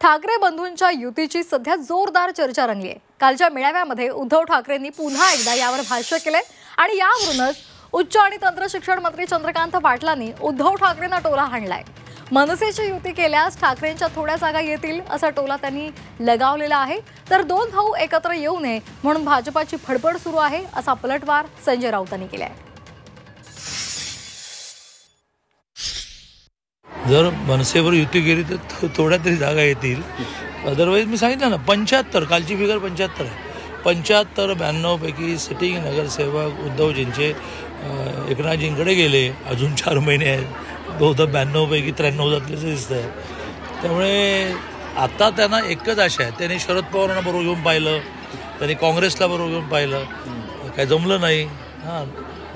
ठाकरे बंधूंच्या युतीची सध्या जोरदार चर्चा रंगली आहे। कालच्या मेळाव्यामध्ये उद्धव ठाकरेंनी पुन्हा एकदा यावर भाष्य केले आणि यावरूनच उच्च आणि तंत्र शिक्षण मंत्री चंद्रकांत पाटलांनी उद्धव ठाकरेंना टोला हाणलाय। मनसेची युती केल्यास ठाकरेंच्या थोड्या जागा येतील असा टोला त्यांनी लगावलेला आहे। तर दोन भाऊ एकत्र येऊ नये म्हणून भाजपाची फडफड सुरू आहे असा पलटवार संजय राऊतांनी केलाय। जर मनसेवर युती केली तर थोड्या तरी जागा येतील, अदरवाईज मी सांगितलं ना 75 कालची फिगर 75 आहे। 75-92 पैकी सिटिंग नगरसेवक उद्धवजींचे एकनाथजींकडे गेले। अजून 4 महिने आहेत, 92 पैकी 93 जातल्याचं दिसतंय। त्यामुळे आता त्यांना एकच आशा आहे, त्यांनी शरद पवारांना बरोबर घेऊन पाहिलं, त्यांनी काँग्रेसला बरोबर घेऊन पाहिलं, काय जमलं नाही।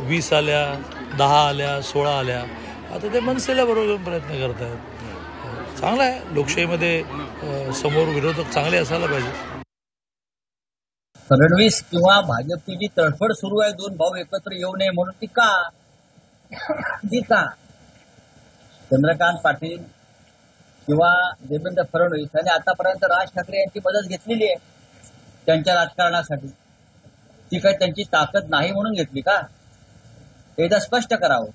20 आल्या, 10 आल्या, 16 आल्या, आता ते मनसेला बरोबर घेऊन प्रयत्न करत आहेत। चांगलं आहे, लोकशाहीमध्ये समोर विरोधक चांगले असायला पाहिजे। फडणवीस किंवा भाजपची जी तडफड सुरू आहे, दोन भाऊ एकत्र येऊ नये म्हणून ती का चंद्रकांत पाटील किंवा देवेंद्र फडणवीस यांनी आतापर्यंत राज ठाकरे यांची मदत घेतलेली आहे त्यांच्या राजकारणासाठी। ती काही त्यांची ताकद नाही म्हणून घेतली का? एकदा स्पष्ट करावं।